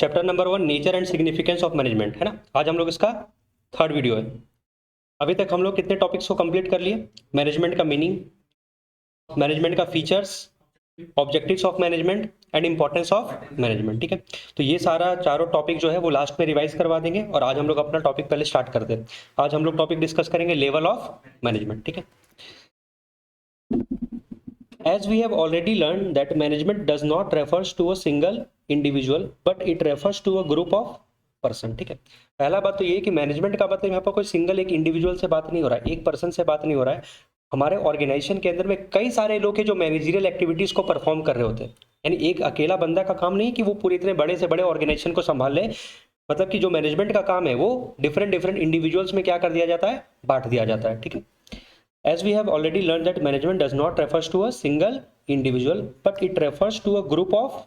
Chapter number 1 nature and significance of management, है ना। आज हम लोग इसका थर्ड वीडियो है। अभी तक हम लोग कितने टॉपिक्स को कंप्लीट कर लिए? मैनेजमेंट का मीनिंग, मैनेजमेंट का features, objectives of management and importance of management, ठीक है। तो ये सारा चारों टॉपिक जो है वो लास्ट में रिवाइज करवा देंगे और आज हम लोग अपना टॉपिक पहले स्टार्ट करते हैं। आज हम लोग टॉपिक डिस्कस करेंगे लेवल ऑफ मैनेजमेंट, ठीक है। As we have already learned that management does not refers to a single individual but it refers to a group of person, ठीक है। पहला बात तो ये है कि मैनेजमेंट का मतलब यहाँ पर कोई सिंगल एक इंडिविजुअल से बात नहीं हो रहा है, एक पर्सन से बात नहीं हो रहा है। हमारे ऑर्गेनाइजेशन के अंदर में कई सारे लोग हैं जो मैनेजरियल एक्टिविटीज को परफॉर्म कर रहे होते हैं। यानी एक अकेला बंदा का काम नहीं कि वो पूरे इतने बड़े से बड़े ऑर्गेनाइजेशन को संभाल ले। मतलब कि जो मैनेजमेंट का काम है वो डिफरेंट डिफरेंट इंडिविजुअल्स में क्या कर दिया जाता है, बांट दिया जाता है, ठीक है। As we have already learned that management does not refers to a single individual but it refers to a group of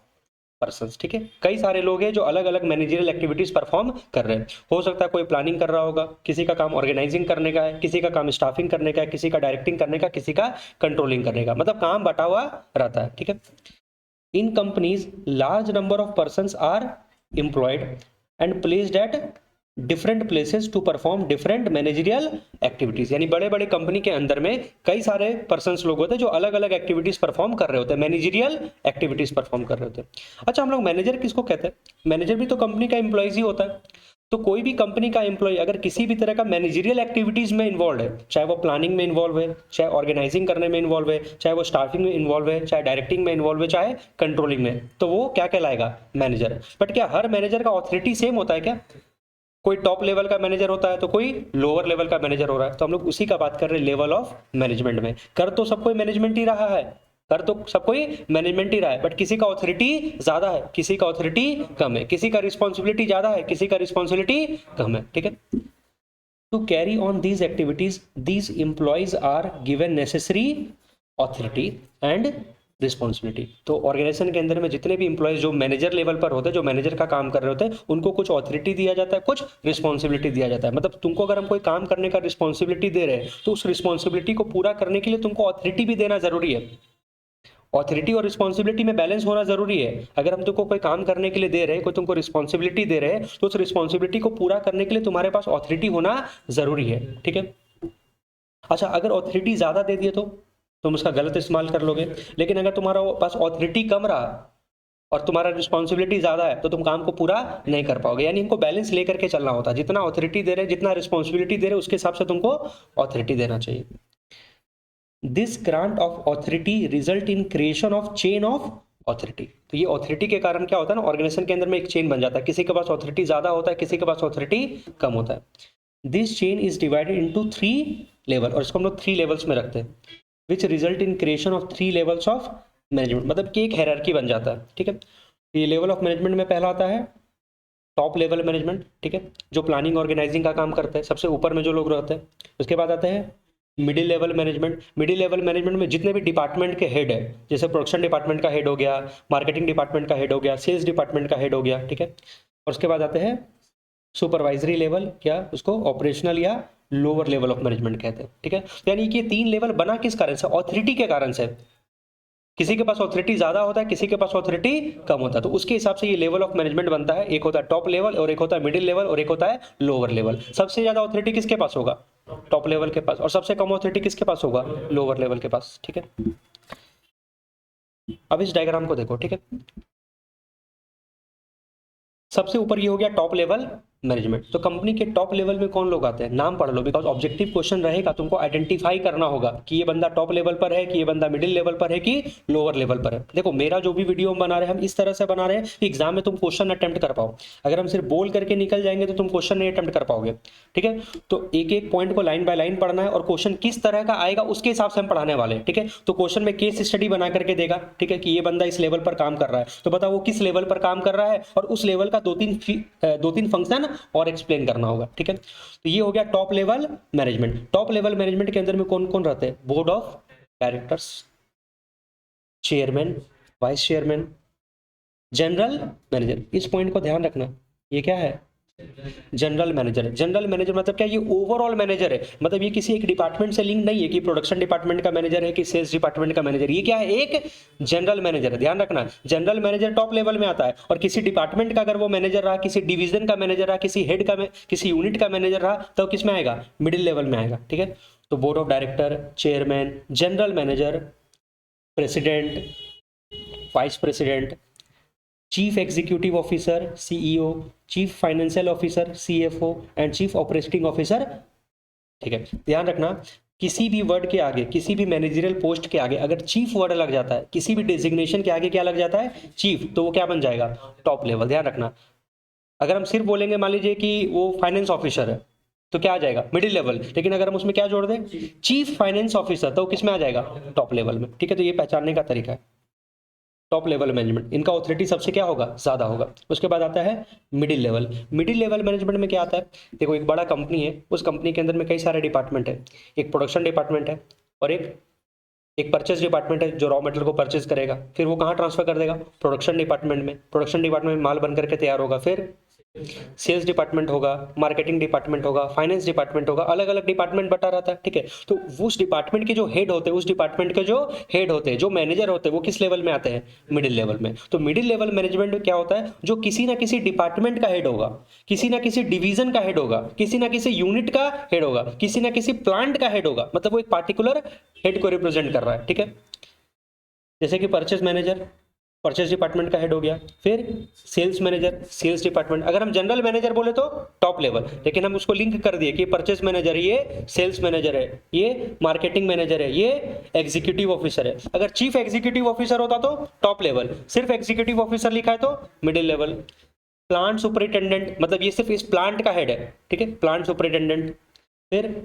persons, ठीक है। कई सारे लोग हैं जो अलग अलग मैनेजरियल एक्टिविटीज परफॉर्म कर रहे हैं। हो सकता है कोई प्लानिंग कर रहा होगा, किसी का काम ऑर्गेनाइजिंग करने का है, किसी का काम स्टाफिंग करने का है, किसी का डायरेक्टिंग करने का, किसी का कंट्रोलिंग करने का, मतलब काम बटा हुआ रहता है, ठीक है। In companies large number of persons are employed and placed at different places to perform different managerial activities. यानी बड़े बड़े कंपनी के अंदर में कई सारे पर्सन्स लोग होते हैं जो अलग अलग एक्टिविटीज परफॉर्म कर रहे होते हैं, मैनेजरियल एक्टिविटीज परफॉर्म कर रहे होते हैं। अच्छा, हम लोग मैनेजर किसको कहते हैं? मैनेजर भी तो कंपनी का एम्प्लॉयज ही होता है। तो कोई भी कंपनी का एम्प्लॉय अगर किसी भी तरह का मैनेजरियल एक्टिविटीज में इन्वॉल्व है, चाहे वो प्लानिंग में इन्वॉल्व है, चाहे ऑर्गेनाइजिंग करने में इन्वॉल्व है, चाहे वो स्टाफिंग में इन्वॉल्व है, चाहे डायरेक्टिंग में इन्वॉल्व है, चाहे कंट्रोलिंग में, तो वो क्या कहलाएगा? मैनेजर। बट क्या हर मैनेजर का ऑथोरिटी सेम होता है क्या? कोई टॉप लेवल का मैनेजर होता है तो कोई लोअर लेवल का मैनेजर हो रहा है। तो हम लोग उसी का बात कर रहे हैं लेवल ऑफ मैनेजमेंट में। कर तो सब कोई मैनेजमेंट ही रहा है, कर तो सब कोई मैनेजमेंट ही रहा है, बट किसी का ऑथोरिटी ज्यादा है, किसी का ऑथोरिटी कम है, किसी का रिस्पॉन्सिबिलिटी ज्यादा है, किसी का रिस्पॉन्सिबिलिटी कम है, ठीक है। To carry on these activities these employees are given necessary authority and responsibility. तो ऑर्गेनाइजेशन के अंदर में जितने भी इंप्लॉयज जो मैनेजर लेवल पर होते हैं, जो मैनेजर का काम कर रहे होते हैं, उनको कुछ ऑथोरिटी दिया जाता है, कुछ रिस्पॉन्सिबिलिटी दिया जाता है। मतलब तुमको अगर हम कोई काम करने का रिस्पॉन्सिबिलिटी दे रहे हैं तो उस रिस्पॉन्सिबिलिटी को पूरा करने के लिए तुमको ऑथोरिटी भी देना जरूरी है। ऑथोरिटी और रिस्पॉन्सिबिलिटी में बैलेंस होना जरूरी है। अगर हम तुमको कोई काम करने के लिए दे रहे हैं, कोई तुमको रिस्पॉन्सिबिलिटी दे रहे हैं, तो उस रिस्पॉन्सिबिलिटी को पूरा करने के लिए तुम्हारे पास ऑथोरिटी होना जरूरी है, ठीक है। अच्छा, अगर ऑथोरिटी ज्यादा दे दिए तो तुम उसका गलत इस्तेमाल कर लोगे, लेकिन अगर तुम्हारा पास ऑथोरिटी कम रहा और तुम्हारा रिस्पॉन्सिबिलिटी ज्यादा है तो तुम काम को पूरा नहीं कर पाओगे। यानी इनको बैलेंस लेकर के चलना होता है। जितना ऑथोरिटी दे रहे, जितना रिस्पॉन्सिबिलिटी दे रहे, उसके हिसाब से तुमको ऑथोरिटी देना चाहिए। This grant of authority result in creation of chain of authority. तो ये ऑथोरिटी के कारण क्या होता है ना, ऑर्गेनाइजेशन के अंदर में एक चेन बन जाता है। किसी के पास ऑथोरिटी ज्यादा होता है, किसी के पास ऑथोरिटी कम होता है। This chain is divided into 3 level, और इसको हम लोग 3 लेवल्स में रखते हैं, which result in creation of 3 levels of management. मतलब कि एक हायरार्की बन जाता है, ठीक है। ये लेवल ऑफ मैनेजमेंट में पहला आता है टॉप लेवल मैनेजमेंट, ठीक है, जो प्लानिंग ऑर्गेनाइजिंग का काम करते हैं, सबसे ऊपर में जो लोग रहते हैं। उसके बाद आते हैं middle level management. Middle level management में जितने भी डिपार्टमेंट के हेड है, जैसे प्रोडक्शन डिपार्टमेंट का हेड हो गया, मार्केटिंग डिपार्टमेंट का हेड हो गया, सेल्स डिपार्टमेंट का हेड हो गया, ठीक है। और उसके बाद आते हैं सुपरवाइजरी लेवल, क्या उसको ऑपरेशनल या लोअर लेवल ऑफ मैनेजमेंट कहते हैं, ठीक है। तो यानी कि 3 लेवल बना किस कारण से? ऑथोरिटी के कारण से। किसी के पास ऑथोरिटी ज्यादा होता है, किसी के पास ऑथोरिटी कम होता है, तो उसके हिसाब से ये लेवल ऑफ मैनेजमेंट बनता है। एक होता है टॉप लेवल, और एक होता है मिडिल लेवल, और एक होता है लोअर लेवल। सबसे ज्यादा ऑथोरिटी किसके पास होगा? टॉप लेवल के पास। और सबसे कम ऑथोरिटी किसके पास होगा? लोअर लेवल के पास, ठीक है। अब इस डायग्राम को देखो, ठीक है। सबसे ऊपर ये हो गया टॉप लेवल मैनेजमेंट। तो कंपनी के टॉप लेवल में कौन लोग आते हैं? नाम पढ़ लो, बिकॉज ऑब्जेक्टिव क्वेश्चन रहेगा, तुमको आइडेंटिफाई करना होगा कि ये बंदा टॉप लेवल पर है, कि ये बंदा मिडिल लेवल पर है, कि लोअर लेवल पर है। देखो, मेरा जो भी वीडियो हम बना रहे हैं, हम इस तरह से बना रहे हैं कि एग्जाम में तुम क्वेश्चन अटेम्प्ट कर पाओ। अगर हम सिर्फ बोल करके निकल जाएंगे तो तुम क्वेश्चन नहीं अटेम्प्ट कर पाओगे, ठीक है। तो एक एक पॉइंट को लाइन बाय लाइन पढ़ना है, और क्वेश्चन किस तरह का आएगा उसके हिसाब से हम पढ़ाने वाले हैं, ठीक है। तो क्वेश्चन में केस स्टडी बना करके देगा, ठीक है, कि ये बंदा इस लेवल पर काम कर रहा है, तो बताओ वो किस लेवल पर काम कर रहा है, और उस लेवल का दो तीन फंक्शन और एक्सप्लेन करना होगा, ठीक है। तो ये हो गया top level management. Top level management के अंदर में कौन कौन रहते हैं? Board of directors, chairman, vice chairman, general manager. इस पॉइंट को ध्यान रखना, ये क्या है? General manager. जनरल मैनेजर मतलब क्या, ये ओवरऑल मैनेजर है, मतलब ये किसी एक डिपार्टमेंट से लिंक नहीं है कि प्रोडक्शन डिपार्टमेंट का मैनेजर है कि सेल्स डिपार्टमेंट का मैनेजर। ये क्या है, एक जनरल मैनेजर है। ध्यान रखना, जनरल मैनेजर टॉप लेवल में आता है, और किसी डिपार्टमेंट का अगर वो मैनेजर रहा, किसी डिवीजन का मैनेजर रहा, किसी हेड का, किसी यूनिट का मैनेजर रहा, तो किस में आएगा, मिडिल लेवल में आएगा। ठीक है, तो board of director, chairman, general manager, president, vice president, chief executive officer CEO, chief financial officer CFO and chief operating officer. ठीक है, ध्यान रखना, किसी भी वर्ड के आगे, किसी भी मैनेजरियल पोस्ट के आगे अगर चीफ वर्ड लग जाता है, किसी भी डिजिग्नेशन के आगे क्या लग जाता है, चीफ, तो वो क्या बन जाएगा, टॉप लेवल। ध्यान रखना, अगर हम सिर्फ बोलेंगे मान लीजिए कि वो फाइनेंस ऑफिसर है तो क्या आ जाएगा, मिडिल लेवल, लेकिन अगर हम उसमें क्या जोड़ दें, चीफ फाइनेंस ऑफिसर, तो किस में आ जाएगा, टॉप लेवल में। ठीक है, तो ये पहचानने का तरीका है, टॉप लेवल मैनेजमेंट, इनका ऑथोरिटी सबसे क्या होगा, ज्यादा होगा। उसके बाद आता है middle level. Middle level management में क्या आता है, देखो एक बड़ा कंपनी है, उस कंपनी के अंदर में कई सारे डिपार्टमेंट है, एक प्रोडक्शन डिपार्टमेंट है, और एक परचेज डिपार्टमेंट है जो रॉ मटेरियल को परचेज करेगा, फिर वो कहाँ ट्रांसफर कर देगा, प्रोडक्शन डिपार्टमेंट में, प्रोडक्शन डिपार्टमेंट में माल बन करके तैयार होगा, फिर सेल्स डिपार्टमेंट होगा, मार्केटिंग डिपार्टमेंट होगा, फाइनेंस डिपार्टमेंट होगा, अलग अलग डिपार्टमेंट बटा रहता है। ठीक है, तो उस डिपार्टमेंट के जो हेड होते हैं, उस डिपार्टमेंट के जो हेड होते हैं, जो मैनेजर होते हैं, वो किस लेवल में आते हैं, मिडिल लेवल में। तो मिडिल लेवल मैनेजमेंट क्या होता है, जो किसी ना किसी डिपार्टमेंट का हेड होगा, किसी ना किसी डिवीजन का हेड होगा, किसी ना किसी यूनिट का हेड होगा, किसी ना किसी प्लांट का हेड होगा, मतलब वो एक पार्टिकुलर हेड को रिप्रेजेंट कर रहा है। ठीक है, जैसे कि परचेज मैनेजर परचेज डिपार्टमेंट का हेड हो गया, फिर सेल्स मैनेजर सेल्स डिपार्टमेंट। अगर हम जनरल मैनेजर बोले तो टॉप लेवल, लेकिन हम उसको लिंक कर दिए कि परचेज मैनेजर है, ये सेल्स मैनेजर है, ये मार्केटिंग मैनेजर है, ये एग्जीक्यूटिव ऑफिसर है। अगर चीफ एग्जीक्यूटिव ऑफिसर होता तो टॉप लेवल, सिर्फ एग्जीक्यूटिव ऑफिसर लिखा है तो मिडिल लेवल। प्लांट सुपरिटेंडेंट मतलब ये सिर्फ इस प्लांट का हेड है। ठीक है, प्लांट सुपरिटेंडेंट। फिर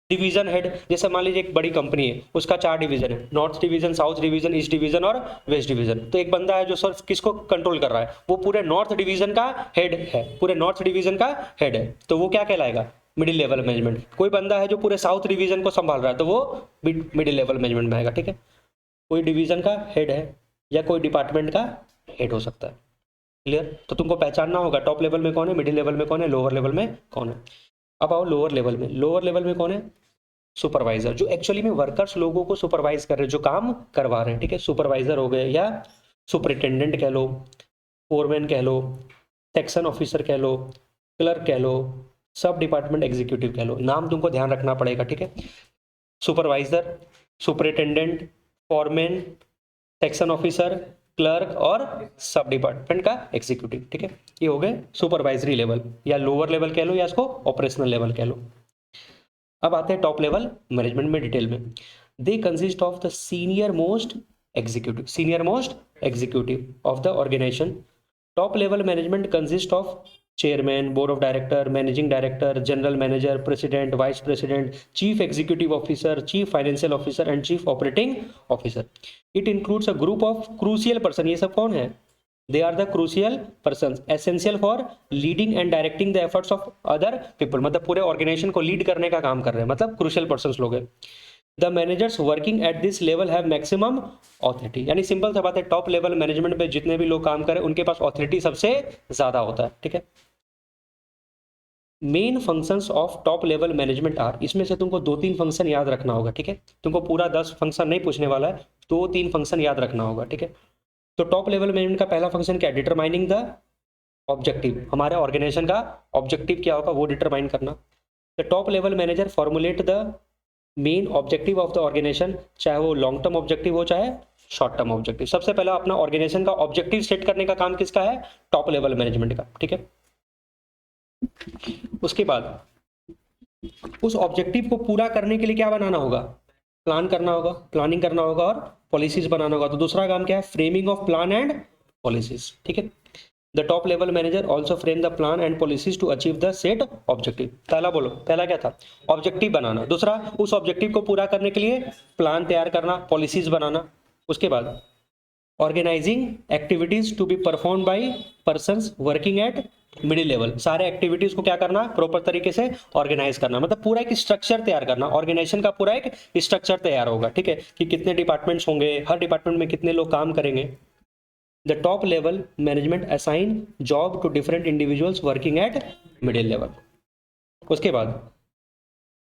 डिवीजन हेड, जैसे मान लीजिए एक बड़ी कंपनी है, उसका 4 डिवीजन है, north division, south division, east division और वेस्ट डिवीजन। तो एक बंदा है जो सिर्फ किसको कंट्रोल कर रहा है, वो पूरे नॉर्थ डिवीजन का हेड है, पूरे नॉर्थ डिवीजन का हेड है, तो वो क्या कहलाएगा, मिडिल लेवल मैनेजमेंट। कोई बंदा है जो पूरे साउथ डिवीजन को संभाल रहा है, तो वो मिडिल लेवल मैनेजमेंट में आएगा। ठीक है, कोई डिवीजन का हेड है या कोई डिपार्टमेंट का हेड हो सकता है। क्लियर, तो तुमको पहचानना होगा टॉप लेवल में कौन है, मिडिल लेवल में कौन है, लोअर लेवल में कौन है। अब आओ लोअर लेवल में। लोअर लेवल में कौन है, सुपरवाइजर, जो एक्चुअली में वर्कर्स लोगों को सुपरवाइज कर रहे हैं, जो काम करवा रहे हैं। ठीक है, सुपरवाइजर हो गए, या सुपरिटेंडेंट कह लो, फोरमैन कह लो, सेक्शन ऑफिसर कह लो, क्लर्क कह लो, सब डिपार्टमेंट एग्जीक्यूटिव कह लो, नाम तुमको ध्यान रखना पड़ेगा। ठीक है, supervisor, superintendent, foreman, section officer, clerk और सब डिपार्टमेंट का एग्जीक्यूटिव। ठीक है, ये हो गए सुपरवाइजरी लेवल, या लोअर लेवल कह लो, या इसको ऑपरेशनल लेवल कह लो। अब आते हैं टॉप लेवल मैनेजमेंट में डिटेल में। They consist of the senior most executive of the organisation. Top level management consist of chairman, board of director, managing director, general manager, president, vice president, chief executive officer, chief financial officer and chief operating officer. It includes a group of crucial person. ये सब कौन है, they are the crucial persons essential for leading and directing the efforts of other people। मतलब पूरे organisation को lead करने का काम कर रहे हैं, मतलब क्रूशियल पर्संस लोग हैं। The managers working at this level have maximum authority, यानी सिंपल सा बात है, टॉप लेवल मैनेजमेंट पे जितने भी लोग काम करें उनके पास ऑथोरिटी सबसे ज्यादा होता है। ठीक है, main functions of top level management are, इसमें से तुमको 2-3 फंक्शन याद रखना होगा। ठीक है, तुमको पूरा 10 फंक्शन नहीं पूछने वाला है, 2-3 फंक्शन याद रखना होगा। ठीक है, तो टॉप लेवल मैनेजमेंट का पहला फंक्शन क्या है, डिटरमाइनिंग द ऑब्जेक्टिव, हमारे ऑर्गेनाइजेशन का ऑब्जेक्टिव क्या होगा वो डिटरमाइन करना। The top level manager formulate the main objective of the organisation, चाहे वो लॉन्ग टर्म ऑब्जेक्टिव हो चाहे शॉर्ट टर्म ऑब्जेक्टिव। सबसे पहला अपना ऑर्गेनाइजेशन का ऑब्जेक्टिव सेट करने का काम किसका है, टॉप लेवल मैनेजमेंट का। ठीक है, उसके बाद उस ऑब्जेक्टिव को पूरा करने के लिए क्या बनाना होगा, प्लान करना होगा, प्लानिंग करना होगा और पॉलिसीज बनाना होगा। तो दूसरा काम क्या है, framing of plan and policies. ठीक है, the top level manager also frame the plan and policies to achieve the set objective. पहला बोलो, पहला क्या था, ऑब्जेक्टिव बनाना। दूसरा, उस ऑब्जेक्टिव को पूरा करने के लिए प्लान तैयार करना, पॉलिसीज बनाना। उसके बाद organising activities to be perform by persons working at middle level, सारे एक्टिविटीज को क्या करना, प्रॉपर तरीके से ऑर्गेनाइज करना, मतलब पूरा एक स्ट्रक्चर तैयार करना। ऑर्गेनाइजेशन का पूरा एक स्ट्रक्चर तैयार होगा। ठीक है, कि कितने डिपार्टमेंट्स होंगे, हर डिपार्टमेंट में कितने लोग काम करेंगे। The top level management assign job to different individuals working at middle level. उसके बाद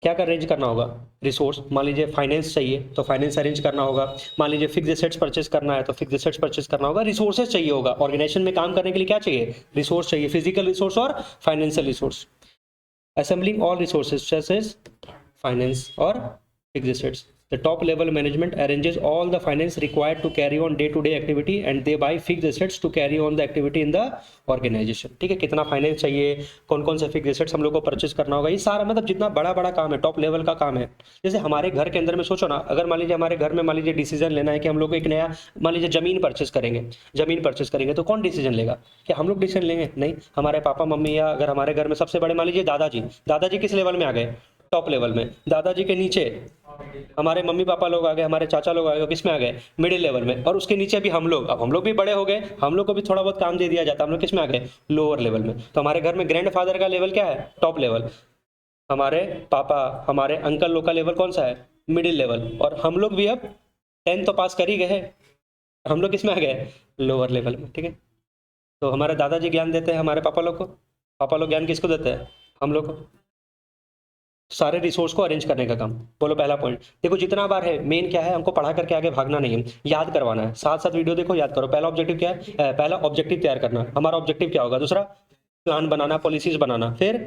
क्या कर अरेंज करना होगा, रिसोर्स। मान लीजिए फाइनेंस चाहिए तो फाइनेंस अरेंज करना होगा, मान लीजिए फिक्स एसेट्स परचेस करना है तो फिक्स एसेट्स परचेस करना होगा। रिसोर्सेज चाहिए होगा, ऑर्गेनाइजेशन में काम करने के लिए क्या चाहिए, रिसोर्स चाहिए, फिजिकल रिसोर्स और financial resource. Assembling all resources such as finance और fix assets. The top level management arranges all the finance required to carry on day-to-day activity and they buy fixed assets to carry on the activity in the organization। ठीक है, कितना finance चाहिए, कौन कौन से fix assets हम लोग को परचेस करना होगा, ये सारा मतलब जितना बड़ा बड़ा काम है, टॉप लेवल का काम है। जैसे हमारे घर के अंदर में सोचो ना, अगर मान लीजिए हमारे घर में मान लीजिए डिसीजन लेना है कि हम लोग एक नया मान लीजिए जमीन परचेस करेंगे तो कौन डिसीजन लेगा, क्या हम लोग डिसीजन लेंगे, नहीं, हमारे पापा मम्मी, या अगर हमारे घर में सबसे बड़े मान लीजिए दादाजी किस लेवल में आ गए, टॉप लेवल में। दादाजी के नीचे हमारे मम्मी पापा लोग आ गए, हमारे चाचा लोग आ गए, किस में आ गए, मिडिल लेवल में। और उसके नीचे भी हम लोग, अब हम लोग भी बड़े हो गए, हम लोग को भी थोड़ा बहुत काम दे दिया जाता है, हम लोग किस में आ गए, लोअर लेवल में। तो हमारे घर में ग्रैंड फादर का लेवल क्या है, टॉप लेवल। हमारे पापा, हमारे अंकल लोग का लेवल कौन सा है, मिडिल लेवल। और हम लोग भी अब 10th तो पास कर ही गए, हम लोग किस में आ गए, लोअर लेवल में। ठीक है, तो हमारे दादाजी ज्ञान देते हैं हमारे पापा लोग को, पापा लोग ज्ञान किसको देते हैं, हम लोग को। सारे रिसोर्स को अरेंज करने का काम। बोलो पहला पॉइंट। देखो जितना बार है, मेन क्या है, हमको पढ़ा करके आगे भागना नहीं है, याद करवाना है। साथ साथ वीडियो देखो, याद करो। पहला ऑब्जेक्टिव क्या है, पहला ऑब्जेक्टिव तैयार करना, हमारा ऑब्जेक्टिव क्या होगा। दूसरा प्लान बनाना, पॉलिसीज बनाना। फिर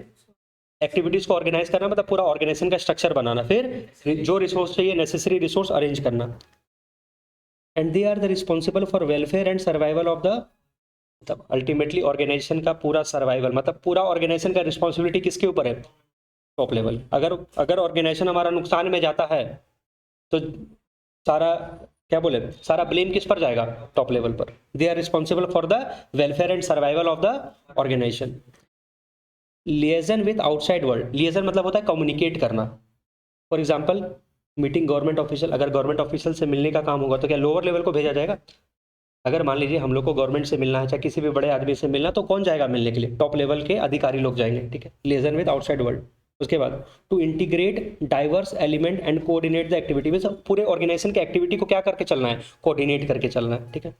एक्टिविटीज को ऑर्गेनाइज करना, मतलब पूरा ऑर्गेनाइजेशन का स्ट्रक्चर बनाना। फिर जो रिसोर्स चाहिए, नेसेसरी रिसोर्स अरेंज करना। And they are the responsible for welfare and survival of the, मतलब अल्टीमेटली ऑर्गेनाइजेशन का पूरा सर्वाइवल, मतलब पूरा ऑर्गेनाइजेशन का रिस्पॉन्सिबिलिटी किसके ऊपर है, टॉप लेवल। अगर ऑर्गेनाइजेशन हमारा नुकसान में जाता है तो सारा क्या बोले, सारा ब्लेम किस पर जाएगा, टॉप लेवल पर। They are responsible for the welfare and survival of the organisation. Liaison with outside world, liaison मतलब होता है कम्युनिकेट करना। For example meeting government official, अगर गवर्नमेंट ऑफिशियल से मिलने का काम होगा तो क्या लोअर लेवल को भेजा जाएगा। अगर मान लीजिए हम लोग को गवर्नमेंट से मिलना है, चाहे किसी भी बड़े आदमी से मिलना, तो कौन जाएगा मिलने के लिए, टॉप लेवल के अधिकारी लोग जाएंगे। ठीक है, लिएजन विद आउटसाइड वर्ल्ड। उसके बाद to integrate diverse element and coordinate the activity, में पूरे ऑर्गेनाइजेशन के एक्टिविटी को क्या करके चलना है, कोऑर्डिनेट करके चलना है। ठीक है,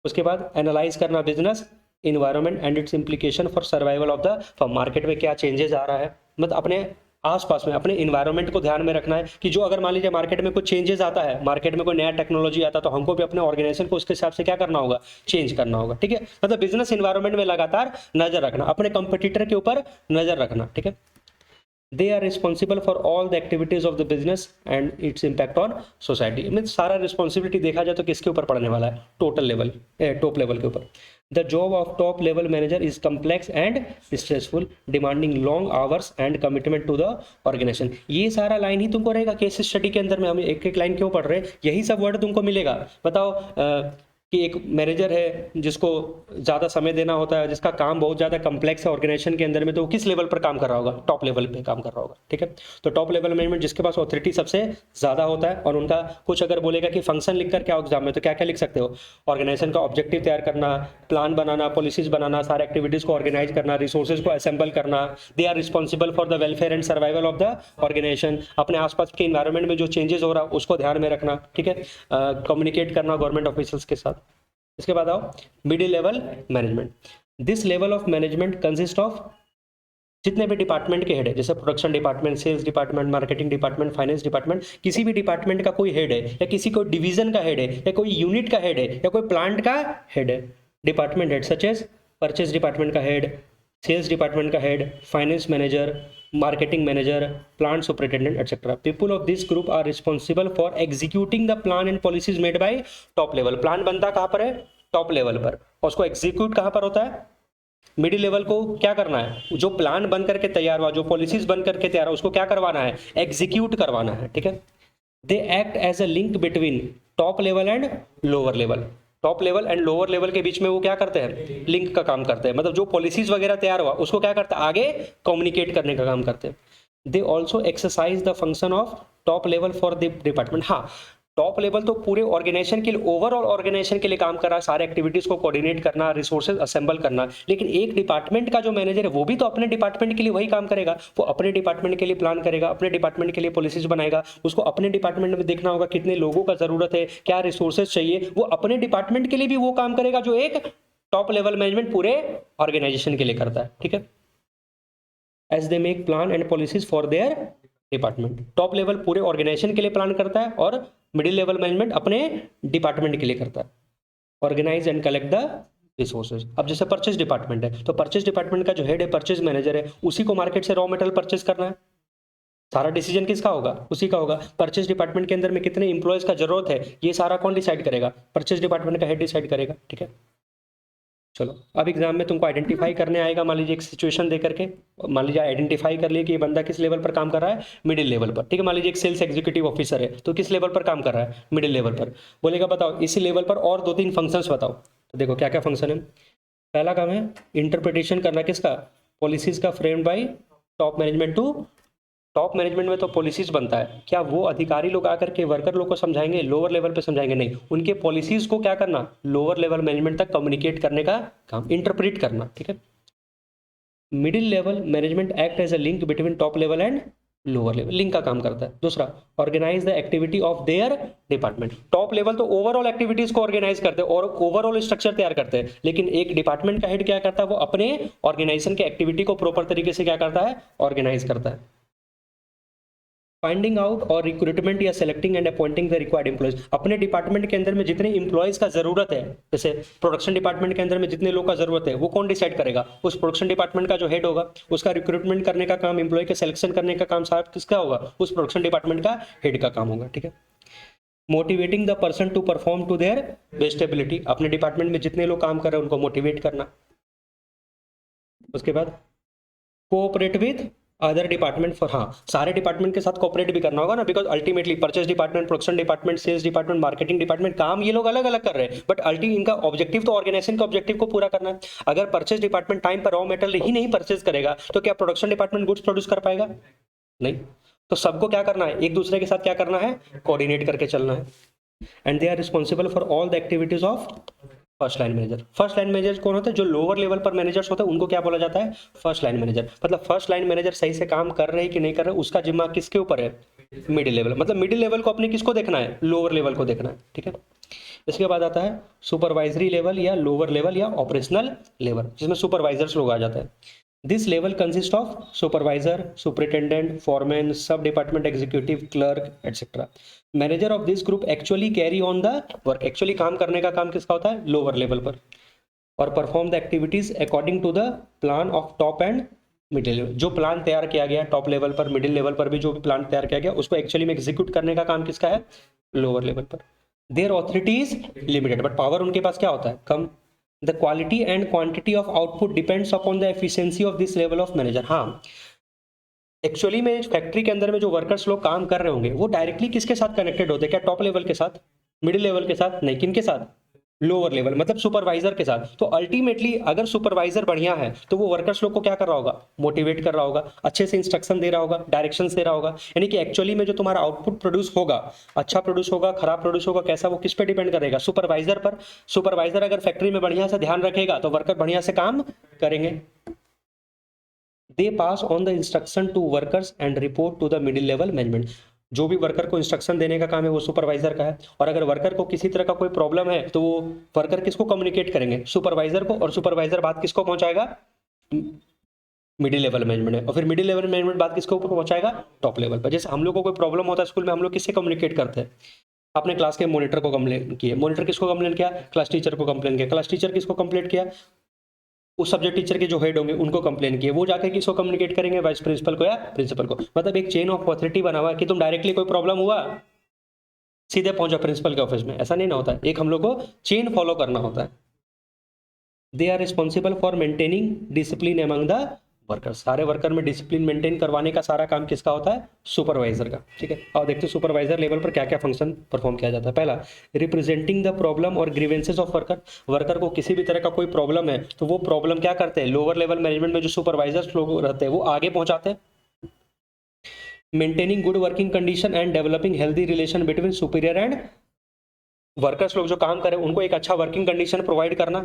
उसके बाद एनालाइज करना business environment and its implication for survival of the form. Market में क्या चेंजेस आ रहा है, मतलब अपने आसपास में अपने इन्वायरमेंट को ध्यान में रखना है कि जो अगर मान लीजिए मार्केट में कुछ चेंजेस आता है, मार्केट में कोई नया टेक्नोलॉजी आता है, तो हमको भी अपने ऑर्गेनाइजेशन को उसके हिसाब से क्या करना होगा, चेंज करना होगा। ठीक है, मतलब बिजनेस इन्वायरमेंट में लगातार नजर रखना, अपने कंपटीटर के ऊपर नजर रखना। ठीक है, they are responsible for all the activities of the business and its impact on society। Mean सारा रिस्पॉन्सिबिलिटी देखा जाए तो किसके ऊपर पड़ने वाला है, टोटल लेवल, टॉप लेवल के ऊपर। The job of top level manager is complex and stressful, demanding long hours and commitment to the organisation. ये सारा लाइन ही तुमको रहेगा केस स्टडी के अंदर में, हम एक एक लाइन क्यों पढ़ रहे हैं, यही सब वर्ड तुमको मिलेगा। बताओ कि एक मैनेजर है जिसको ज़्यादा समय देना होता है, जिसका काम बहुत ज़्यादा कम्प्लेक्स है ऑर्गेनाइजेशन के अंदर में, तो वो किस लेवल पर काम कर रहा होगा, टॉप लेवल पे काम कर रहा होगा। ठीक है, तो टॉप लेवल मैनेजमेंट जिसके पास ऑथोरिटी सबसे ज़्यादा होता है, और उनका कुछ अगर बोलेगा कि फंक्शन लिख कर क्या एग्जाम में, तो क्या क्या लिख सकते हो, ऑर्गेनाइजेशन का ऑब्जेक्टिव तैयार करना, प्लान बनाना, पॉलिसीज बनाना, सारे एक्टिविटीज़ को ऑर्गेनाइज करना, रिसोर्सेज को असेंबल करना। They are responsible for the welfare and survival of the organisation, अपने आसपास के इन्वायरमेंट में जो चेंजेस हो रहा है उसको ध्यान में रखना। ठीक है, कम्युनिकेट करना गवर्नमेंट ऑफिसर्स के साथ। इसके बाद आओ middle level management. This level of management consist of, जितने भी डिपार्टमेंट के हेड है, जैसे production department, sales department, marketing department, finance department, किसी भी डिपार्टमेंट का कोई हेड है, या किसी कोई डिवीजन का हेड है, या कोई यूनिट का हेड है, या कोई प्लांट का हेड है। Department head such as purchase department का हेड, सेल्स डिपार्टमेंट का head, finance manager, marketing manager, plant superintendent etcetera. People of this group are responsible for executing the plan and policies made by top level. Plan बनता कहाँ पर है, top level पर, और उसको execute कहाँ पर होता है, मिडिल लेवल को क्या करना है, जो प्लान बन करके तैयार हुआ, जो पॉलिसीज बन करके तैयार हुआ, उसको क्या करवाना है, एग्जीक्यूट करवाना है। ठीक है, they act as a link between top level and lower level. Top level and lower level के बीच में वो क्या करते हैं, लिंक का काम करते हैं, मतलब जो पॉलिसीज वगैरह तैयार हुआ उसको क्या करते हैं, आगे कम्युनिकेट करने का काम करते हैं। They also exercise the function of top level for the department. हाँ, टॉप लेवल तो पूरे ऑर्गेनाइजेशन के लिए, ओवरऑल ऑर्गेनाइजेशन के लिए काम कर रहा है, सारे एक्टिविटीज को कोऑर्डिनेट करना, रिसोर्सेज असेंबल करना। लेकिन एक डिपार्टमेंट का जो मैनेजर है वो भी तो अपने डिपार्टमेंट के लिए वही काम करेगा, वो अपने डिपार्टमेंट के लिए प्लान करेगा, अपने डिपार्टमेंट के लिए पॉलिसीज बनाएगा, उसको अपने डिपार्टमेंट में देखना होगा कितने लोगों का जरूरत है, क्या रिसोर्सेज चाहिए, वो अपने डिपार्टमेंट के लिए भी वो काम करेगा जो एक टॉप लेवल मैनेजमेंट पूरे ऑर्गेनाइजेशन के लिए करता है। ठीक है, as they make plan and policies for their department. Top level पूरे ऑर्गेनाइजेशन के लिए प्लान करता है और मिडिल लेवल मैनेजमेंट अपने डिपार्टमेंट के लिए करता है। Organise and collect the resources. अब जैसे परचेज डिपार्टमेंट है तो परचेज डिपार्टमेंट का जो हेड है, परचेज मैनेजर है, उसी को मार्केट से रॉ मटेरियल परचेज करना है। सारा डिसीजन किसका होगा? उसी का होगा। परचेज डिपार्टमेंट के अंदर में कितने इंप्लॉयज का जरूरत है ये सारा कौन डिसाइड करेगा? परचेज डिपार्टमेंट का हेड डिसाइड करेगा। ठीक है, चलो अब एग्जाम में तुमको आइडेंटिफाई करने आएगा। मान लीजिए एक सिचुएशन दे करके, मान लीजिए आइडेंटिफाई कर लिए कि ये बंदा किस लेवल पर काम कर रहा है, मिडिल लेवल पर। ठीक है, मान लीजिए एक सेल्स एग्जीक्यूटिव ऑफिसर है तो किस लेवल पर काम कर रहा है? मिडिल लेवल पर। बोलेगा बताओ इसी लेवल पर और 2-3 फंक्शंस बताओ। तो देखो क्या क्या फंक्शन है। पहला काम है इंटरप्रिटेशन करना, किसका? पॉलिसीज का, framed by top management too. Top management में तो पॉलिसीज बनता है, क्या वो अधिकारी लोग आकर के वर्कर लोग को समझाएंगे? लोअर लेवल पे समझाएंगे? नहीं, उनके पॉलिसीज को क्या करना? लोअर लेवल मैनेजमेंट तक कम्युनिकेट करने का काम, इंटरप्रेट करना। ठीक है, middle level management act as a link between top level and lower level, link का काम करता है। दूसरा, organise the activity of their department. Top level तो ओवरऑल एक्टिविटीज को ऑर्गेनाइज करते हैं और ओवरऑल स्ट्रक्चर तैयार करते हैं, लेकिन एक डिपार्टमेंट का हेड क्या करता है? वो अपने ऑर्गेनाइजेशन के एक्टिविटी को प्रॉपर तरीके से क्या करता है? ऑर्गेनाइज करता है। फाइंडिंग आउट और रिक्रूटमेंट या selecting and appointing the required employees. अपने डिपार्टमेंट के अंदर में जितने एम्प्लॉयज का जरूरत है, जैसे प्रोडक्शन डिपार्टमेंट के अंदर में जितने लोग का जरूरत है वो कौन डिसाइड करेगा? उस प्रोडक्शन डिपार्टमेंट का जो हेड होगा, उसका रिक्रूटमेंट करने का काम, एम्प्लॉय के सिलेक्शन करने का काम साहब किसका होगा? उस प्रोडक्शन डिपार्टमेंट का हेड का काम होगा। ठीक है, motivating the person to perform to their best ability. अपने डिपार्टमेंट में जितने लोग काम कर रहे हैं उनको मोटिवेट करना। उसके बाद cooperate with other department for, हाँ सारे डिपार्टमेंट के साथ कोऑपरेट भी करना होगा ना, because ultimately purchase department, production department, sales department, marketing department, काम ये लोग अलग अलग कर रहे हैं, बट इनका ऑब्जेक्टिव तो ऑर्गेनाइजेशन के ऑब्जेक्टिव को पूरा करना है। अगर परचेज डिपार्टमेंट टाइम पर रॉ मेटेरियल ही नहीं परचेज करेगा तो क्या प्रोडक्शन डिपार्टमेंट गुड्स प्रोड्यूस कर पाएगा? नहीं। तो सबको क्या करना है? एक दूसरे के साथ क्या करना है? कोऑर्डिनेट करके चलना है। And they are responsible for all the activities of first line manager. First line manager कौन होते हैं? जो लोअर लेवल पर मैनेजर्स होते हैं उनको क्या बोला जाता है? First line manager. मतलब फर्स्ट लाइन मैनेजर सही से काम कर रहे हैं कि नहीं कर रहे, उसका जिम्मा किसके ऊपर है? Middle level. मतलब मिडिल लेवल को अपने किसको देखना है? लोअर लेवल को देखना है। ठीक है, इसके बाद आता है सुपरवाइजरी लेवल या लोअर लेवल या ऑपरेशनल लेवल, जिसमें सुपरवाइजर्स लोग आ जाते हैं। This level consist of supervisor, superintendent, foreman, sub department executive, clerk etcetera. Manager of this group actually carry on the work. Actually काम करने का काम किसका होता है? लोअर लेवल पर। और perform the activities according to the plan of top and middle level. जो प्लान तैयार किया गया टॉप लेवल पर, मिडिल लेवल पर भी जो भी प्लान तैयार किया गया उसको एक्चुअली में एग्जीक्यूट करने का काम किसका है? लोअर लेवल पर। Their authority is limited, but power उनके पास क्या होता है? कम। The quality and quantity of output depends upon the efficiency of this level of manager. हाँ, एक्चुअली में फैक्ट्री के अंदर में जो वर्कर्स लोग काम कर रहे होंगे वो डायरेक्टली किसके साथ कनेक्टेड होते हैं? क्या टॉप लेवल के साथ? मिडिल लेवल के साथ? नहीं, किन के साथ? लोअर लेवल, मतलब सुपरवाइजर के साथ। तो अल्टीमेटली अगर सुपरवाइजर बढ़िया है तो वो वर्कर्स लोग को क्या कर रहा होगा? मोटिवेट कर रहा होगा, अच्छे से इंस्ट्रक्शन दे रहा होगा, डायरेक्शन दे रहा होगा। यानी कि एक्चुअली में जो तुम्हारा आउटपुट प्रोड्यूस होगा, अच्छा प्रोड्यूस होगा, खराब प्रोड्यूस होगा, कैसा, वो किस पे डिपेंड करेगा? सुपरवाइजर पर। सुपरवाइजर अगर फैक्ट्री में बढ़िया से ध्यान रखेगा तो वर्कर बढ़िया से काम करेंगे। They pass on the instruction to workers and report to the middle level management. जो भी वर्कर को इंस्ट्रक्शन देने का काम है वो सुपरवाइजर का है, और अगर वर्कर को किसी तरह का कोई प्रॉब्लम है तो वो वर्कर किसको कम्युनिकेट करेंगे? सुपरवाइजर को, और सुपरवाइजर बात किसको पहुंचाएगा? मिडिल लेवल मैनेजमेंट है, और फिर मिडिल लेवल मैनेजमेंट बात किसको पहुंचाएगा? टॉप लेवल पर। जैसे हम लोग को कोई प्रॉब्लम होता है स्कूल में, हम लोग किससे कम्युनिकेट करते हैं? अपने क्लास के मॉनिटर को कंप्लेन किए, मॉनिटर किसको कंप्लेन किया? क्लास टीचर को कंप्लेन किया, क्लास टीचर किसको कंप्लेंट किया? उस सब्जेक्ट टीचर के जो हेड होंगे उनको कंप्लेन किए, वो जाकर किसको कम्युनिकेट करेंगे? वाइस प्रिंसिपल को या प्रिंसिपल को। मतलब एक चेन ऑफ अथॉरिटी बना हुआ है कि तुम डायरेक्टली कोई प्रॉब्लम हुआ सीधे पहुंचा प्रिंसिपल के ऑफिस में, ऐसा नहीं ना होता है। एक हम लोग को चेन फॉलो करना होता है। They are responsible for maintaining discipline among the workers. सारे वर्कर में डिसिप्लिन मेंटेन करवाने का सारा काम किसका होता है? सुपरवाइजर का। ठीक है, और देखते हैं सुपरवाइजर लेवल पर क्या क्या फंक्शन परफॉर्म किया जाता है। पहला, रिप्रेजेंटिंग द प्रॉब्लम और ग्रीवेंसेस ऑफ वर्कर। वर्कर को किसी भी तरह का कोई प्रॉब्लम है तो वो प्रॉब्लम क्या करते हैं? लोअर लेवल मैनेजमेंट में जो सुपरवाइजर्स लोग रहते हैं वो आगे पहुंचाते हैं। Maintaining good working condition and developing healthy relation between superior and workers, लोग जो काम करें उनको एक अच्छा वर्किंग कंडीशन प्रोवाइड करना,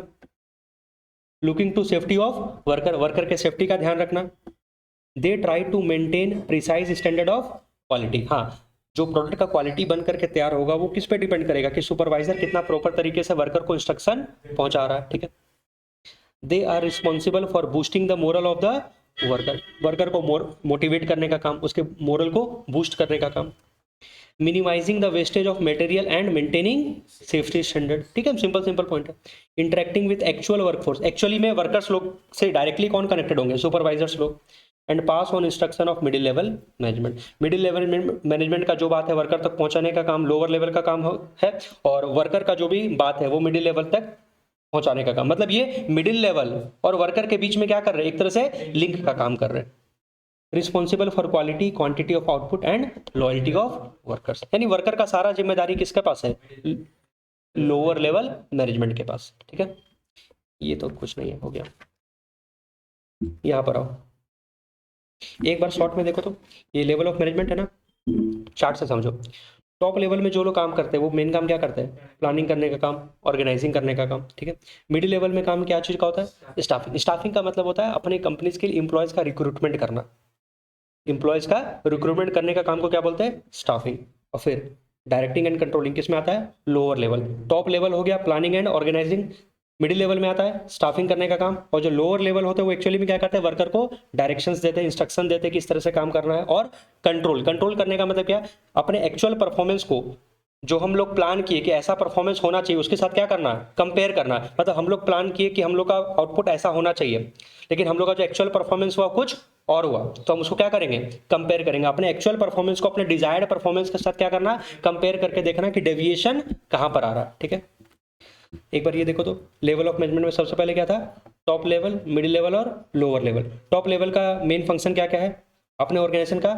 looking to safety of worker, worker के सेफ्टी का ध्यान रखना, they try to maintain precise standard of quality. हाँ, जो प्रोडक्ट का क्वालिटी बन करके तैयार होगा वो किस पे डिपेंड करेगा कि सुपरवाइजर कितना प्रॉपर तरीके से वर्कर को इंस्ट्रक्शन पहुंचा रहा है, ठीक है। They are responsible for boosting the moral of the worker, worker को मोटिवेट करने का काम, उसके मोरल को बूस्ट करने का काम, minimising the wastage of material and maintaining safety standard, ठीक है, सिंपल पॉइंट है। Interacting with actual workforce, actually में वर्कर्स लोग से डायरेक्टली कौन कनेक्टेड होंगे, सुपरवाइजर्स लोग, and pass on instruction of middle level management, middle level management का जो बात है वर्कर तक पहुंचाने का काम लोअर लेवल का काम है, और वर्कर का जो भी बात है वो मिडिल लेवल तक पहुंचाने का काम, मतलब ये मिडिल लेवल और वर्कर के बीच में क्या कर रहे हैं, एक तरह से लिंक का काम कर रहे हैं। Responsible for quality quantity of output and loyalty of workers, यानी वर्कर का सारा जिम्मेदारी किसके पास है, लोअर लेवल मैनेजमेंट के पास, ठीक है। ये तो कुछ नहीं है, हो गया। यहां पर आओ, एक बार शॉर्ट में देखो तो ये लेवल ऑफ मैनेजमेंट है ना, चार्ट से समझो। टॉप लेवल में जो लोग काम करते हैं वो मेन काम क्या करते हैं, प्लानिंग करने का काम, ऑर्गेनाइजिंग करने का काम, ठीक है। मिडिल लेवल में काम क्या चीज़ का होता है, स्टाफिंग, स्टाफिंग का मतलब होता है अपने कंपनीज के लिए एम्प्लॉयज़ का रिक्रूटमेंट करना, एम्प्लॉयज़ का रिक्रूटमेंट करने का काम को क्या बोलते हैं, स्टाफिंग। और फिर डायरेक्टिंग एंड कंट्रोलिंग किस में आता है, लोअर लेवल। टॉप लेवल हो गया planning and organising, middle level में आता है स्टाफिंग करने का काम, और जो लोअर लेवल होते हैं वो एक्चुअली में क्या करते हैं, वर्कर को डायरेक्शंस देते हैं, इंस्ट्रक्शन देते हैं किस तरह से काम करना है। और कंट्रोल करने का मतलब क्या, अपने एक्चुअल परफॉर्मेंस को जो हम लोग प्लान किए कि ऐसा परफॉर्मेंस होना चाहिए उसके साथ क्या करना है, कंपेयर करना है। मतलब हम लोग प्लान किए कि हम लोग का आउटपुट ऐसा होना चाहिए, लेकिन हम लोग का जो एक्चुअल परफॉर्मेंस हुआ कुछ और हुआ, तो हम उसको क्या करेंगे, कंपेयर करेंगे। अपने एक्चुअल परफॉर्मेंस को अपने डिजायर्ड परफॉर्मेंस के साथ क्या करना, कंपेयर करके देखना कि डेविएशन कहाँ पर आ रहा है, ठीक है। एक बार ये देखो तो लेवल ऑफ मैनेजमेंट में सबसे पहले क्या था, टॉप लेवल, मिडिल लेवल और लोअर लेवल। टॉप लेवल का मेन फंक्शन क्या क्या है, अपने ऑर्गेनाइजेशन का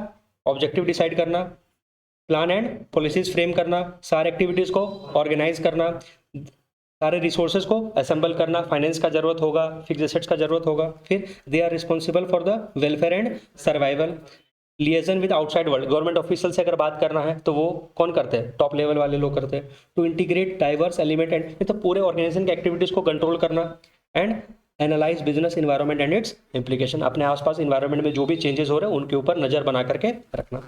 ऑब्जेक्टिव डिसाइड करना, प्लान एंड पॉलिसीज फ्रेम करना, सारे एक्टिविटीज को ऑर्गेनाइज करना, सारे रिसोर्सेज को असेंबल करना, फाइनेंस का जरूरत होगा, फिक्स एसेट्स का जरूरत होगा। फिर they are responsible for the welfare and survival, liaison with outside world, government official से अगर बात करना है तो वो कौन करते हैं, टॉप लेवल वाले लोग करते हैं। To integrate diverse element and, तो पूरे ऑर्गेनाइजेशन की एक्टिविटीज को कंट्रोल करना, and analyse business environment and its implication, अपने आसपास इन्वायरमेंट में जो भी चेंजेस हो रहे हैं उनके ऊपर नजर बना करके रखना।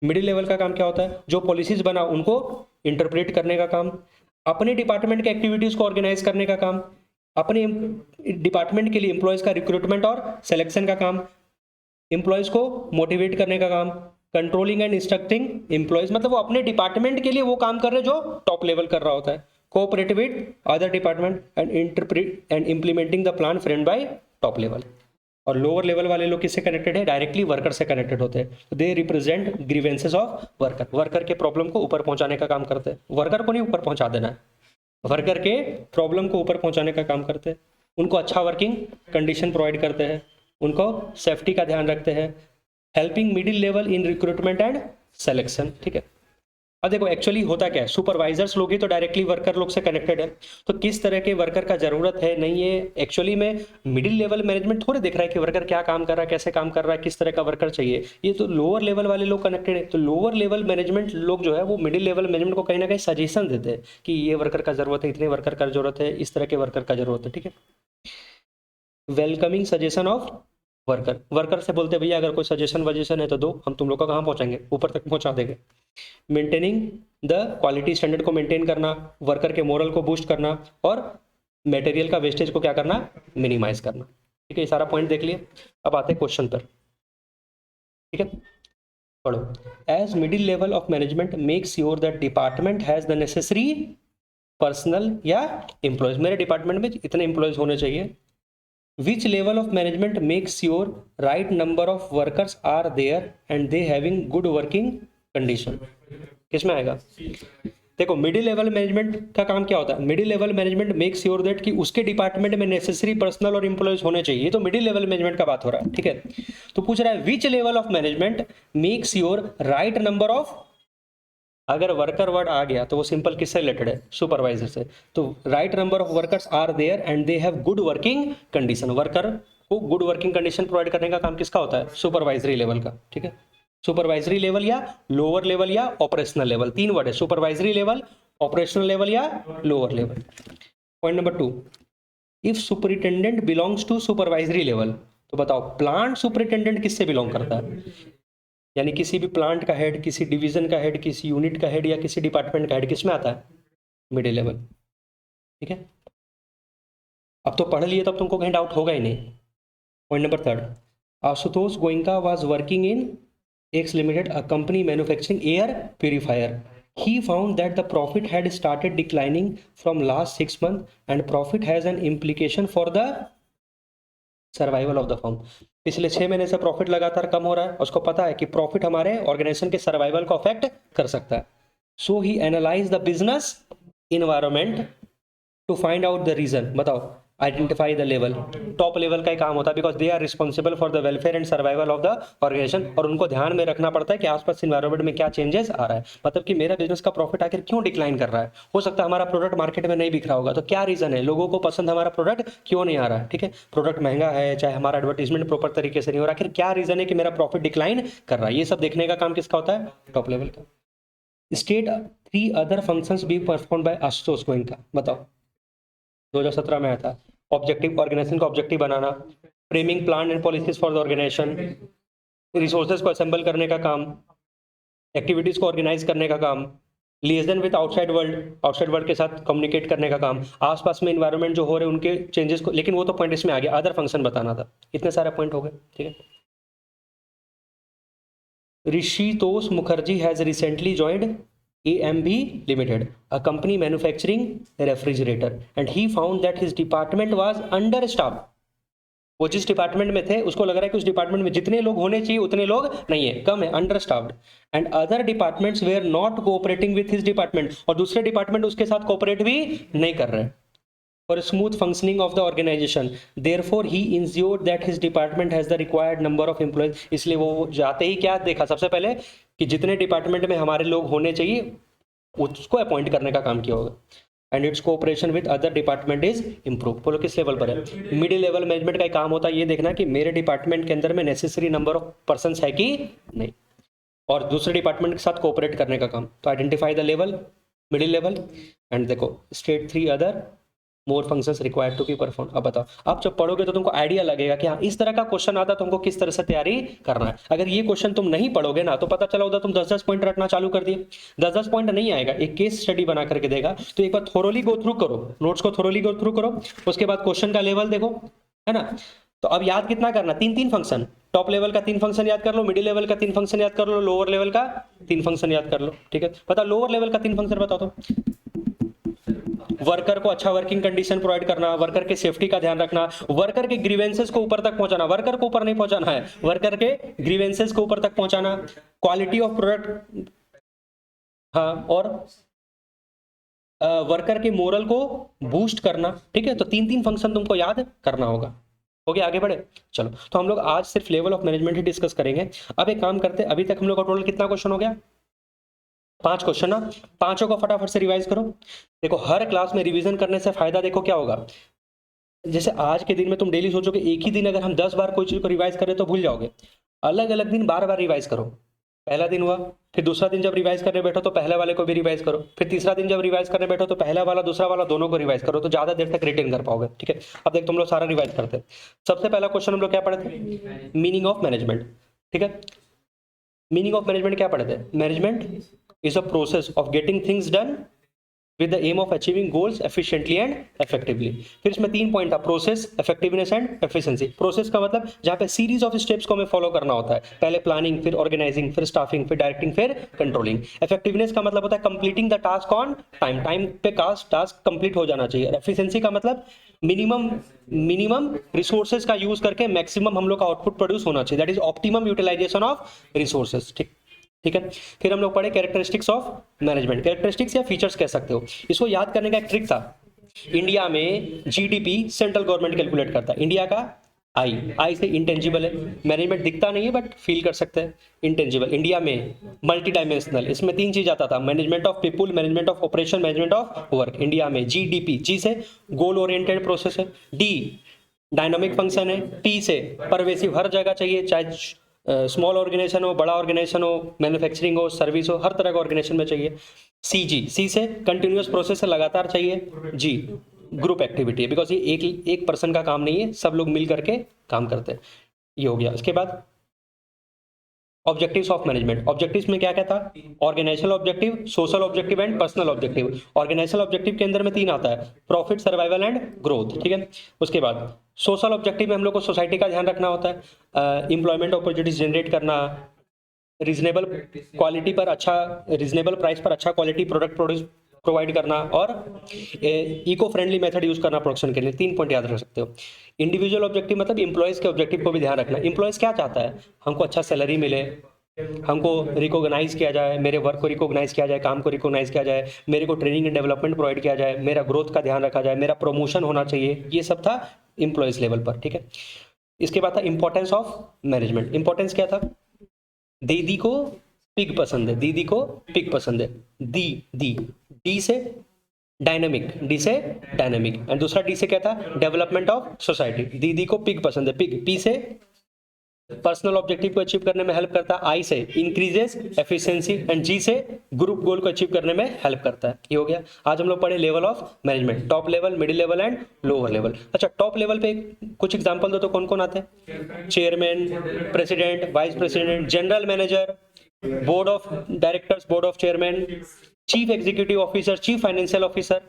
मिडिल लेवल का काम क्या होता है, जो पॉलिसीज बना उनको इंटरप्रेट करने का काम, अपने डिपार्टमेंट के एक्टिविटीज को ऑर्गेनाइज करने का काम, अपने डिपार्टमेंट के लिए एम्प्लॉयज का रिक्रूटमेंट और सिलेक्शन का काम, एम्प्लॉयज को मोटिवेट करने का काम, कंट्रोलिंग एंड इंस्ट्रक्टिंग एम्प्लॉयज, मतलब वो अपने डिपार्टमेंट के लिए वो काम कर रहे हैं जो टॉप लेवल कर रहा होता है। Cooperate with other department and interpret and implementing the plan framed by top level. और लोअर लेवल वाले लोग किससे कनेक्टेड है, डायरेक्टली वर्कर से कनेक्टेड होते हैं। They represent grievances of worker, worker के प्रॉब्लम को ऊपर पहुंचाने का काम करते हैं, वर्कर को नहीं ऊपर पहुंचा देना है, वर्कर के प्रॉब्लम को ऊपर पहुंचाने का काम करते हैं, उनको अच्छा वर्किंग कंडीशन प्रोवाइड करते हैं, उनको सेफ्टी का ध्यान रखते हैं, helping middle level in recruitment and selection, ठीक है। अब देखो एक्चुअली होता क्या है, सुपरवाइजर्स लोग ही तो डायरेक्टली वर्कर लोग से कनेक्टेड है, तो किस तरह के वर्कर का जरूरत है नहीं है, एक्चुअली में मिडिल लेवल मैनेजमेंट थोड़े देख रहा है कि वर्कर क्या काम कर रहा है, कैसे काम कर रहा है, किस तरह का वर्कर चाहिए, ये तो लोअर लेवल वाले लोग कनेक्टेड है। तो लोअर लेवल मैनेजमेंट लोग जो है वो मिडिल लेवल मैनेजमेंट को कहीं ना कहीं सजेशन देते हैं कि ये वर्कर का जरूरत है, इतने वर्कर का जरूरत है, इस तरह के वर्कर का जरूरत है, ठीक है। Welcoming suggestion of worker, worker से बोलते भैया अगर कोई सजेशन वजेशन है तो दो, हम तुम लोग का कहाँ पहुंचाएंगे, ऊपर तक पहुंचा देंगे। मेंटेनिंग द क्वालिटी स्टैंडर्ड को मेंटेन करना, वर्कर के मोरल को बूस्ट करना, और मटेरियल का वेस्टेज को क्या करना, मिनिमाइज करना, ठीक है। ये सारा पॉइंट देख लिए, अब आते हैं क्वेश्चन पर, ठीक है। पढ़ो, as middle level of management make sure that department has the necessary personal या एम्प्लॉयज, मेरे डिपार्टमेंट में इतने एम्प्लॉयज होने चाहिए। Which level of management makes sure right number of workers are there and they having good working condition? किसमें आएगा, देखो middle level management का काम क्या होता है, middle level management make sure that कि उसके डिपार्टमेंट में नेसेसरी पर्सनल और एम्प्लॉयज होने चाहिए, ये तो मिडिल लेवल मैनेजमेंट का बात हो रहा है, ठीक है। तो पूछ रहा है which level of management make sure right number of, अगर वर्कर वर्ड आ गया तो वो सिंपल किससे रिलेटेड है, सुपरवाइजर से। तो right number of workers are there and they have good working condition, worker को गुड वर्किंग कंडीशन प्रोवाइड करने का काम किसका होता है, सुपरवाइजरी लेवल का, ठीक है। सुपरवाइजरी लेवल या लोअर लेवल या ऑपरेशनल लेवल, तीन वर्ड है, सुपरवाइजरी लेवल, ऑपरेशनल लेवल या lower level. Point number 2, if superintendent belongs to supervisory level, तो बताओ प्लांट सुपरिटेंडेंट किससे बिलोंग करता है? यानी किसी भी प्लांट का हेड, किसी डिवीजन का हेड, किसी यूनिट का हेड या किसी डिपार्टमेंट का हेड किस में आता है? Middle level. ठीक है, अब तो पढ़ लिए, तब तुमको कहीं डाउट होगा ही नहीं। Point number 3, Ashutosh Goenka was working in x limited, a company manufacturing air purifier. He found that the profit had started declining from last 6 months and profit has an implication for the survival of the firm. पिछले 6 महीने से profit लगातार कम हो रहा है, उसको पता है कि प्रॉफिट हमारे ऑर्गेनाइजेशन के सर्वाइवल को अफेक्ट कर सकता है. सो ही analyse the business environment to find out the reason. बताओ, identify the level. Top level का ही काम होता है, because they are responsible for the welfare and survival of the organisation. और उनको ध्यान में रखना पड़ता है कि आसपास इन्वायरमेंट में क्या चेंजेस आ रहा है. मतलब कि मेरा बिजनेस का प्रॉफिट आखिर क्यों डिक्लाइन कर रहा है. हो सकता है हमारा प्रोडक्ट मार्केट में नहीं बिक रहा होगा, तो क्या रीजन है, लोगों को पसंद हमारा प्रोडक्ट क्यों नहीं आ रहा है. ठीक है, प्रोडक्ट महंगा है, चाहे हमारा एडवर्टीजमेंट प्रॉपर तरीके से नहीं हो रहा, आखिर क्या रीजन है कि मेरा प्रॉफिट डिक्लाइन कर रहा है. ये सब देखने का काम किसका होता है? टॉप लेवल का. State 3 other functions be perform by Ashutosh Goenka. बताओ, 2017 में आया था. ऑब्जेक्टिव, ऑर्गेनाइजेशन का ऑब्जेक्टिव बनाना, framing plan and policies for the organisation, resources को असेंबल करने का काम, एक्टिविटीज को ऑर्गेनाइज करने का काम, लिएजन विद आउटसाइड वर्ल्ड के साथ कम्युनिकेट करने का काम, आसपास में इन्वायरमेंट जो हो रहे हैं उनके चेंजेस को. लेकिन वो तो पॉइंट इसमें आ गया, अदर फंक्शन बताना था. इतने सारे पॉइंट हो गए. ठीक है. Rishitosh Mukherjee has recently joined AMB Limited, a company manufacturing refrigerator, and he found that his department was understaffed. वो जिस डिपार्टमेंट में थे उसको लग रहा है कि उस डिपार्टमेंट में जितने लोग होने चाहिए उतने लोग नहीं है, कम है, understaffed. And other departments were not cooperating with his department, और दूसरे डिपार्टमेंट उसके साथ कोऑपरेट भी नहीं कर रहे for smooth functioning of the organisation. Therefore he ensured that his department has the required number of employees. इसलिए वो जाते ही क्या देखा सबसे पहले कि जितने डिपार्टमेंट में हमारे लोग होने चाहिए उसको अपॉइंट करने का काम किया होगा. And it's cooperation with other department is improve. बोलो किस लेवल पर है? मिडिल लेवल मैनेजमेंट का काम होता है ये देखना कि मेरे डिपार्टमेंट के अंदर में नेसेसरी नंबर ऑफ पर्सन है कि नहीं, और दूसरे डिपार्टमेंट के साथ कोऑपरेट करने का काम. तो identify the level, middle level, and देखो state 3 other more functions required to be perform. अब बताओ, आप जब पढ़ोगे तो तुमको आइडिया लगेगा कि हाँ इस तरह का क्वेश्चन आता है, तुमको किस तरह से तैयारी करना है. अगर ये क्वेश्चन तुम नहीं पढ़ोगे ना तो पता चला उधर तुम 10-10 पॉइंट रटना चालू कर दिए. 10-10 पॉइंट नहीं आएगा, एक केस स्टडी बना करके देगा. तो एक बार थोरोली गो थ्रू करो, नोट्स को थोरोली गो थ्रू करो, उसके बाद क्वेश्चन का लेवल देखो, है ना. तो अब याद कितना करना? 3 फंक्शन. टॉप लेवल का 3 फंक्शन याद कर लो, मिडिल लेवल का 3 फंक्शन याद कर लो, लोअर लेवल का 3 फंक्शन याद कर लो. ठीक है, बताओ लोअर लेवल का 3 फंक्शन बताओ. तो वर्कर को अच्छा वर्किंग कंडीशन प्रोवाइड करना, वर्कर के सेफ्टी का ध्यान रखना, वर्कर के ग्रीवेंसेस को ऊपर तक पहुंचाना. वर्कर को ऊपर नहीं पहुंचाना है, वर्कर के ग्रीवेंसेस को ऊपर तक पहुंचाना, क्वालिटी ऑफ प्रोडक्ट, हाँ, और वर्कर के मोरल को बूस्ट करना. ठीक है, तो 3 फंक्शन तुमको याद करना होगा. हो गया, आगे बढ़े. चलो, तो हम लोग आज सिर्फ level of management he discuss करेंगे. अब एक काम करते हैं, अभी तक हम लोग का टोटल कितना क्वेश्चन हो गया? 5 क्वेश्चन ना. 5 को फटाफट से रिवाइज करो. देखो, हर क्लास में रिवीजन करने से फायदा देखो क्या होगा. जैसे आज के दिन में तुम डेली सोचोगे एक ही दिन अगर हम 10 बार कोई चीज को रिवाइज करें तो भूल जाओगे. अलग अलग दिन बार बार रिवाइज करो. पहला दिन हुआ, फिर दूसरा दिन जब रिवाइज करने बैठो तो पहले वाले को भी रिवाइज करो, फिर तीसरा दिन जब रिवाइज करने बैठो तो पहला वाला दूसरा वाला दोनों को रिवाइज करो, तो ज्यादा देर तक रिटेन कर पाओगे. ठीक है, अब देख तुम लोग सारा रिवाइज करते हैं. सबसे पहला क्वेश्चन हम लोग क्या पढ़े थे? Meaning of management. ठीक है, मीनिंग ऑफ मैनेजमेंट क्या पढ़े थे? Management is a process of getting things done with the aim of achieving goals efficiently and effectively. फिर इसमें 3 पॉइंट था, process, effectiveness and efficiency. Process का मतलब जहाँ पे सीरीज ऑफ स्टेप्स को हमें फॉलो करना होता है. पहले प्लानिंग, फिर ऑर्गेनाइजिंग, फिर स्टाफिंग, फिर डायरेक्टिंग, फिर कंट्रोलिंग. इफेक्टिवनेस का मतलब होता है completing the task on time, time पे टास्क कंप्लीट हो जाना चाहिए. एफिशिएंसी का मतलब मिनिमम रिसोर्सेज का यूज करके मैक्सिमम हम लोग का आउटपुट प्रोड्यूस होना चाहिए. That is optimum utilisation of resources. ठीक है, फिर हम लोग पढ़े कैरेक्टरिस्टिक्स ऑफ मैनेजमेंट. कैरेक्टरिस्टिक्स या फीचर्स कह सकते हो. इसको याद करने का एक ट्रिक था. इंडिया में जीडीपी सेंट्रल गवर्नमेंट कैलकुलेट करता है. इंडिया का आई से इंटेंजिबल है, मैनेजमेंट दिखता नहीं है बट फील कर सकते हैं. इंटेंजिबल. इंडिया में मल्टी डायमेंशनल, इसमें 3 चीज आता था, management of people, management of operation, management of work. India में जीडीपी, जी से गोल ओरिएंटेड प्रोसेस है, डी डायनामिक फंक्शन है, टी से परवेसिव, हर जगह चाहिए, चाहे स्मॉल ऑर्गेनाइजेशन हो, बड़ा ऑर्गेनाइजेशन हो, मैन्युफैक्चरिंग हो, सर्विस हो, हर तरह का ऑर्गेनाइजेशन में चाहिए। सी से कंटिन्यूअस प्रोसेस है, लगातार चाहिए। जी ग्रुप एक्टिविटी है, बिकॉज ये एक पर्सन का काम नहीं है, सब लोग मिल करके काम करते हैं। ये हो गया। उसके बाद ऑब्जेक्टिव्स ऑफ मैनेजमेंट। ऑब्जेक्टिव्स में क्या क्या था? Organisational objective, social objective and personal objective. Organisational objective के अंदर में 3 आता है, प्रॉफिट, सर्वाइवल एंड ग्रोथ, ठीक है। उसके बाद सोशल ऑब्जेक्टिव में हम लोग को सोसाइटी का ध्यान रखना होता है, एम्प्लॉयमेंट अपॉर्चुनिटीज जनरेट करना, रीजनेबल क्वालिटी पर अच्छा, रीजनेबल प्राइस पर अच्छा क्वालिटी प्रोडक्ट प्रोवाइड करना, और इको फ्रेंडली मेथड यूज करना प्रोडक्शन के लिए। 3 पॉइंट याद रख सकते हो। इंडिविजुअल ऑब्जेक्टिव मतलब इंप्लॉयज के ऑब्जेक्टिव को भी ध्यान रखना। इंप्लॉयज क्या चाहता है? हमको अच्छा सैलरी मिले, हमको रिकॉग्नाइज किया जाए, मेरे वर्क को रिकॉग्नाइज किया जाए, काम को रिकॉग्नाइज किया जाए, मेरे को ट्रेनिंग एंड डेवलपमेंट प्रोवाइड किया जाए, मेरा ग्रोथ का ध्यान रखा जाए, मेरा प्रमोशन होना चाहिए। ये सब था इंप्लॉयज लेवल पर, ठीक है। इसके बाद था इंपॉर्टेंस ऑफ मैनेजमेंट। इंपॉर्टेंस क्या था? दीदी को पिग पसंद है, दीदी को पिग पसंद है। डी से डायनामिक, डी से डायनामिक, एंड दूसरा डी से क्या था? Development of society. दीदी को पिग पसंद है, पिग। पी से पर्सनल ऑब्जेक्टिव को अचीव करने में हेल्प करता है। आई से इंक्रीजेस एफिशिएंसी, एंड जी से ग्रुप गोल को अचीव करने में हेल्प करता है। ये हो गया। आज हम लोग पढ़े level of management, top level, middle level and lower level. अच्छा, टॉप लेवल पे कुछ एग्जांपल दो तो कौन कौन आते हैं? Chairman, president, vice president, general manager, board of directors, board of chairman, chief executive officer, chief financial officer,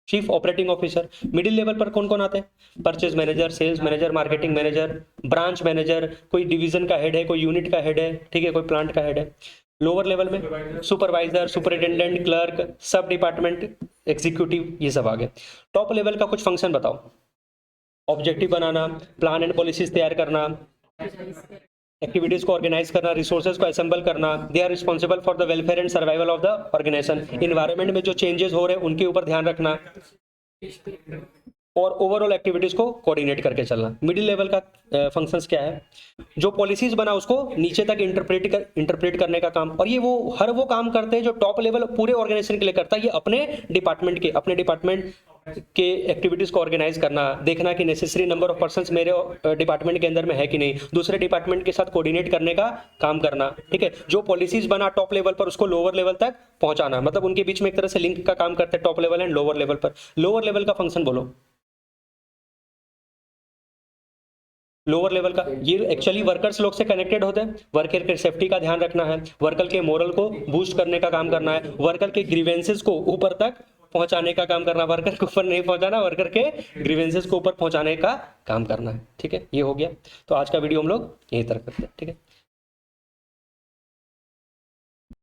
chief operating officer. Middle level पर कौन कौन आते हैं? Purchase manager, sales manager, marketing manager, branch manager, कोई division का head है, कोई unit का हेड है, ठीक है, कोई प्लांट का हेड है। लोअर लेवल में सुपरवाइजर, सुपरिटेंडेंट, क्लर्क, सब डिपार्टमेंट एग्जीक्यूटिव, ये सब आ गए। टॉप लेवल का कुछ फंक्शन बताओ। Objective banana, plan and policies तैयार करना, एक्टिविटीज को ऑर्गेनाइज करना, रिसोर्सेज को असेंबल करना। They are responsible for the welfare and survival of the organisation. Environment में जो चेंजेस हो रहे हैं उनके ऊपर ध्यान रखना, और ओवरऑल एक्टिविटीज को कोऑर्डिनेट करके चलना। मिडिल लेवल का फंक्शंस क्या है? जो पॉलिसीज बना उसको नीचे तक इंटरप्रेट करने का काम। और ये वो काम करते हैं जो टॉप लेवल पूरे ऑर्गेनाइजेशन के लिए करता है। ये अपने डिपार्टमेंट के एक्टिविटीज को ऑर्गेनाइज करना, देखना कि नेसेसरी नंबर ऑफ पर्सन्स मेरे डिपार्टमेंट के अंदर में है कि नहीं, दूसरे डिपार्टमेंट के साथ कोऑर्डिनेट करने का काम करना, ठीक है। जो पॉलिसीज बना टॉप लेवल पर उसको लोअर लेवल तक पहुंचाना, मतलब उनके बीच में एक तरह से लिंक का काम करते हैं top level and lower level पर। लोअर लेवल का फंक्शन बोलो। लोअर लेवल का ये एक्चुअली वर्कर्स लोग से कनेक्टेड होते हैं। वर्कर के सेफ्टी का ध्यान रखना है, वर्कर के मोरल को बूस्ट करने का काम करना है, वर्कर के ग्रीवेंसेस को ऊपर तक पहुंचाने का काम करना, वर्कर के ऊपर नहीं पहुंचाना, वर्कर के ग्रीवेंसेस को ऊपर पहुंचाने का काम करना है, ठीक है। ये हो गया। तो आज का वीडियो हम लोग यहीं तक करते हैं, ठीक है।